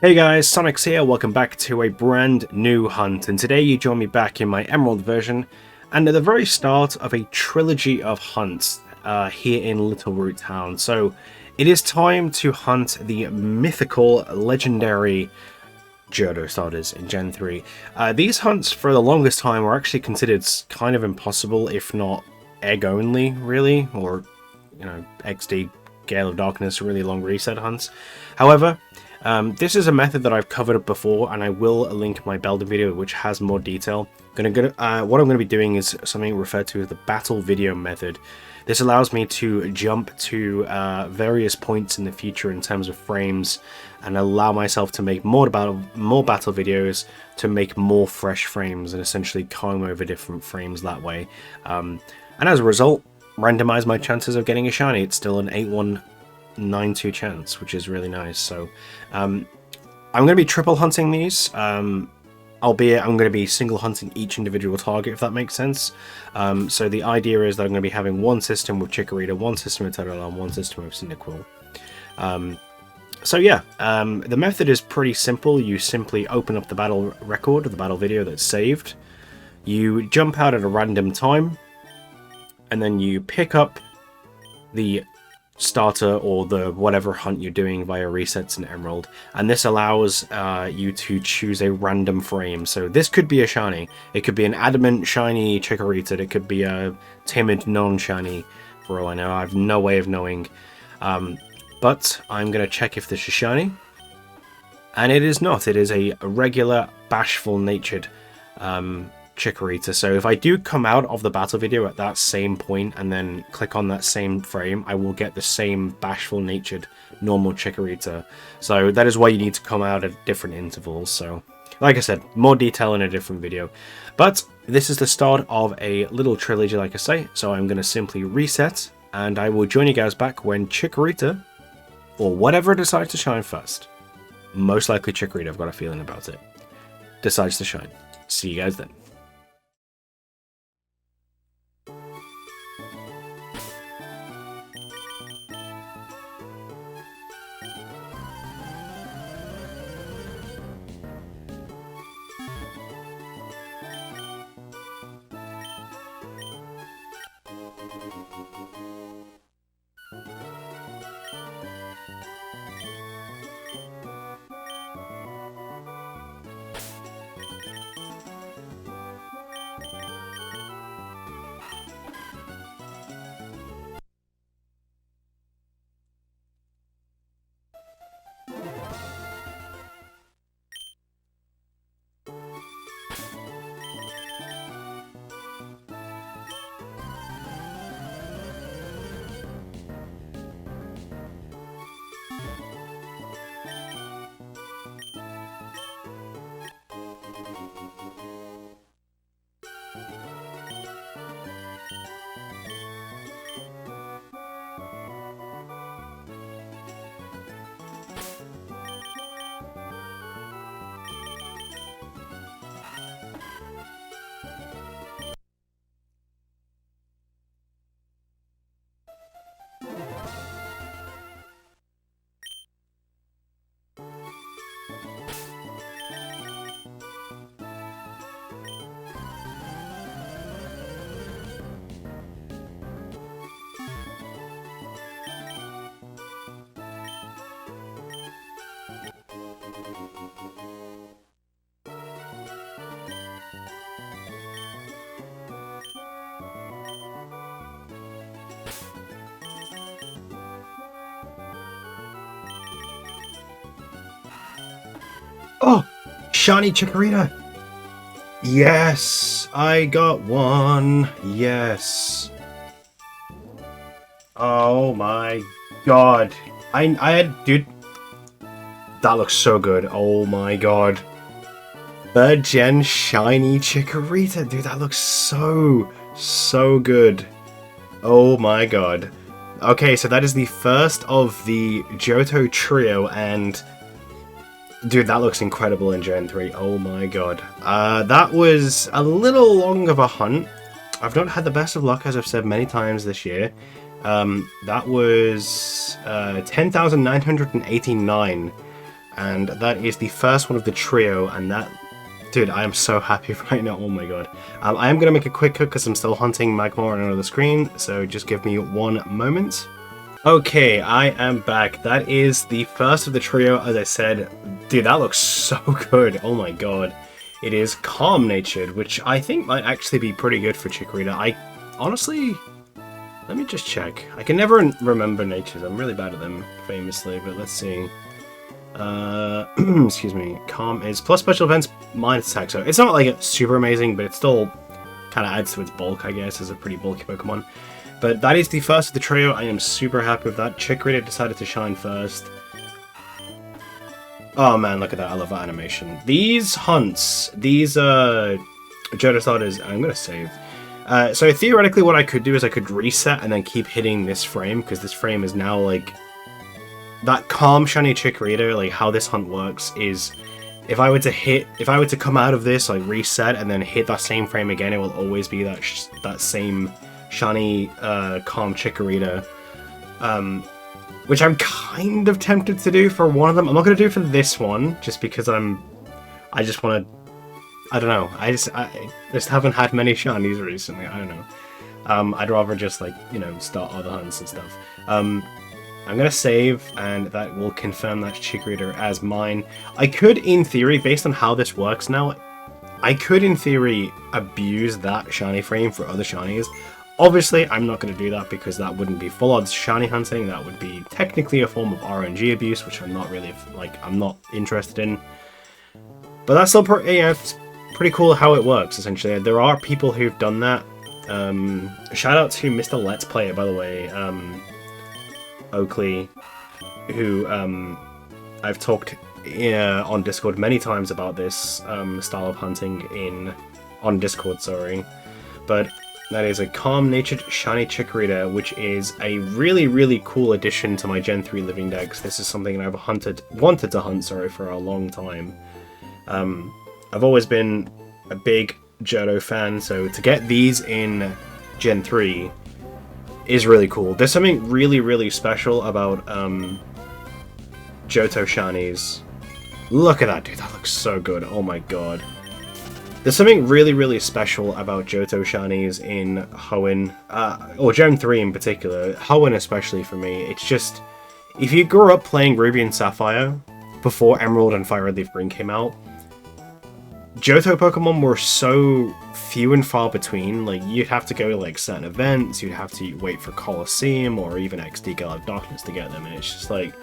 Hey guys, Sonic's here, welcome back to a brand new hunt, and today you join me back in my Emerald version, and at the very start of a trilogy of hunts here in Littleroot Town. So it is time to hunt the mythical, legendary Johto starters in Gen 3. These hunts for the longest time were actually considered kind of impossible, if not egg only, really, or, you know, XD, Gale of Darkness, really long reset hunts. However, this is a method that I've covered up before, and I will link my Belden video, which has more detail. What I'm going to be doing is something referred to as the battle video method. This allows me to jump to various points in the future in terms of frames, and allow myself to make more battle videos to make more fresh frames, and essentially comb over different frames that way. And as a result, randomize my chances of getting a shiny. It's still an 8/192 chance, which is really nice. So I'm going to be triple hunting these, albeit I'm going to be single hunting each individual target, if that makes sense. So the idea is that I'm going to be having one system with Chikorita, one system with Totodile, and one system with Cyndaquil. So yeah, the method is pretty simple. You simply open up the battle record, the battle video that's saved. You jump out at a random time, and then you pick up the starter or the whatever hunt you're doing via resets in Emerald, and this allows you to choose a random frame. So this could be a shiny, it could be an adamant shiny Chikorita, it could be a timid non-shiny, for all I know. I have no way of knowing, but I'm gonna check if this is shiny, and it is not. It is a regular bashful natured Chikorita. So if I do come out of the battle video at that same point and then click on that same frame, I will get the same bashful natured normal Chikorita. So that is why you need to come out at different intervals. So like I said, more detail in a different video, but this is the start of a little trilogy, like I say. So I'm going to simply reset, and I will join you guys back when Chikorita, or whatever decides to shine first, most likely Chikorita, I've got a feeling about it, decides to shine. See you guys then. Oh, shiny Chikorita! Yes, I got one. Yes. Oh my god. Dude, that looks so good. Oh my god. Third gen shiny Chikorita. Dude, that looks so good. Oh my god. Okay, so that is the first of the Johto trio, and dude, that looks incredible in Gen 3. Oh my god. That was a little long of a hunt. I've not had the best of luck, as I've said many times this year. That was 10,989. and that is the first one of the trio, and that... Dude, I am so happy right now, oh my god. I am going to make a quick cut because I'm still hunting Magmar on another screen, so just give me one moment. Okay, I am back. That is the first of the trio, as I said. Dude, that looks so good, oh my god. It is calm-natured, which I think might actually be pretty good for Chikorita. I honestly... Let me just check. I can never remember natures. I'm really bad at them, famously, but let's see. Excuse me. Calm is plus special defense, minus attack. So it's not like super amazing, but it still kind of adds to its bulk, I guess, as a pretty bulky Pokemon. But that is the first of the trio. I am super happy with that. Chikorita decided to shine first. Oh man, look at that. I love that animation. These hunts, these Johto starters, I'm going to save. So theoretically what I could do is I could reset and then keep hitting this frame, because this frame is now like... That calm shiny Chikorita, like how this hunt works is, if I were to come out of this, like reset and then hit that same frame again, it will always be that same shiny calm Chikorita, which I'm kind of tempted to do for one of them. I'm not going to do for this one, just because I just want to, I don't know, I just haven't had many shinies recently, I don't know. I'd rather just like, you know, start other hunts and stuff. I'm going to save, and that will confirm that Chikorita as mine. I could, in theory, based on how this works now, I could, in theory, abuse that shiny frame for other shinies. Obviously, I'm not going to do that because that wouldn't be full odds shiny hunting. That would be technically a form of RNG abuse, which I'm not really, like, I'm not interested in. But that's still it's pretty cool how it works, essentially. There are people who've done that. Shout out to Mr. Let's Play, by the way. Oakley, who I've talked on Discord many times about this style of hunting on Discord, sorry. But that is a calm-natured shiny Chikorita, which is a really, really cool addition to my Gen 3 living decks. This is something that I've wanted to hunt, for a long time. I've always been a big Johto fan, so to get these in Gen 3 is really cool. There's something really, really special about Johto shinies. Look at that, dude. That looks so good. Oh my god. There's something really, really special about Johto shinies in Hoenn, or Gen 3 in particular. Hoenn especially for me. It's just, if you grew up playing Ruby and Sapphire before Emerald and Fire Red Leaf Green came out, Johto Pokemon were so few and far between. Like, you'd have to go to like certain events, you'd have to wait for Colosseum or even XD Gala of Darkness to get them, and it's just like,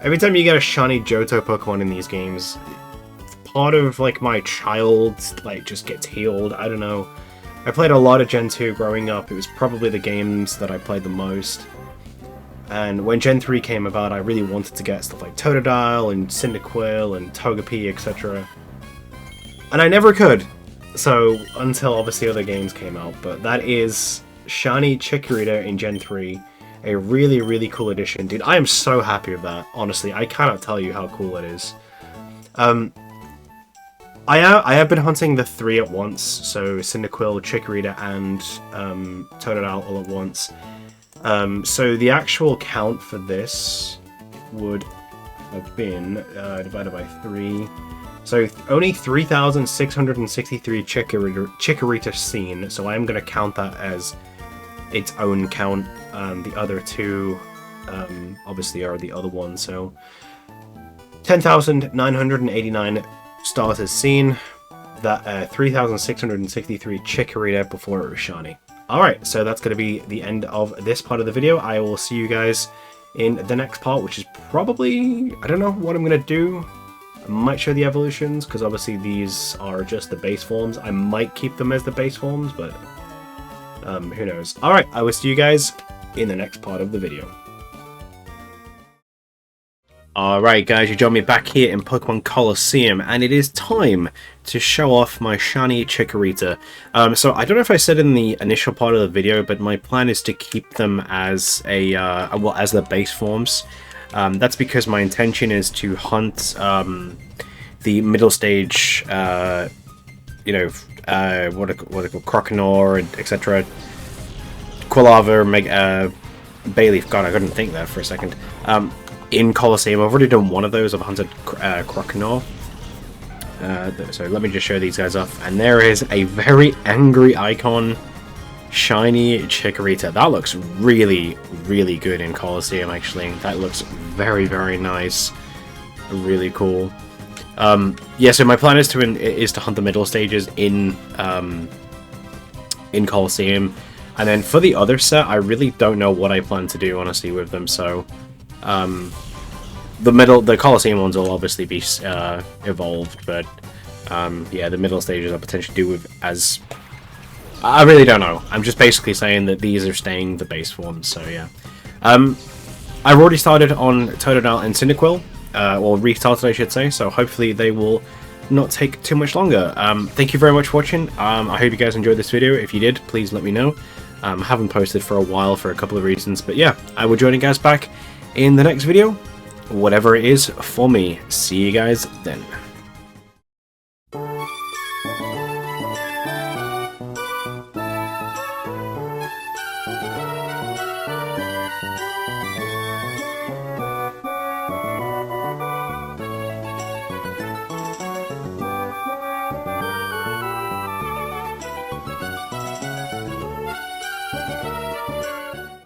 every time you get a shiny Johto Pokemon in these games, part of like my child like just gets healed. I don't know. I played a lot of Gen 2 growing up. It was probably the games that I played the most. And when Gen 3 came about, I really wanted to get stuff like Totodile and Cyndaquil and Togepi, etc. And I never could, so until obviously other games came out. But that is shiny Chikorita in Gen 3, a really, really cool addition. Dude, I am so happy with that, honestly. I cannot tell you how cool it is. I have been hunting the three at once, so Cyndaquil, Chikorita, and Totodile all at once. So the actual count for this would have been divided by 3. So only 3,663 Chikorita seen, so I am going to count that as its own count. The other two obviously are the other one, so 10,989 starters seen, that 3,663 Chikorita before it was shiny. Alright, so that's going to be the end of this part of the video. I will see you guys in the next part, which is probably, I don't know what I'm going to do. I might show the evolutions, because obviously these are just the base forms. I might keep them as the base forms, but who knows. Alright, I will see you guys in the next part of the video. Alright guys, you join me back here in Pokemon Colosseum, and it is time to show off my shiny Chikorita. So I don't know if I said in the initial part of the video, but my plan is to keep them as as the base forms. That's because my intention is to hunt the middle stage, what are called Croconaw, etc. Quilava, Bayleaf. God, I couldn't think that for a second. in Colosseum. I've already done one of those. I've hunted Croconaw. So let me just show these guys off. And there is a very angry icon, shiny Chikorita. That looks really, really good in Colosseum, actually. That looks very, very nice. Really cool. Yeah, so my plan is to hunt the middle stages in Colosseum. And then for the other set, I really don't know what I plan to do, honestly, with them. So, the Colosseum ones will obviously be evolved, but yeah, the middle stages I'll potentially do with as... I really don't know. I'm just basically saying that these are staying the base forms, so yeah. I've already started on Totodile and Cyndaquil, or restarted I should say, so hopefully they will not take too much longer. Thank you very much for watching. I hope you guys enjoyed this video. If you did, please let me know. I haven't posted for a while for a couple of reasons, but yeah, I will join you guys back in the next video, whatever it is for me. See you guys then.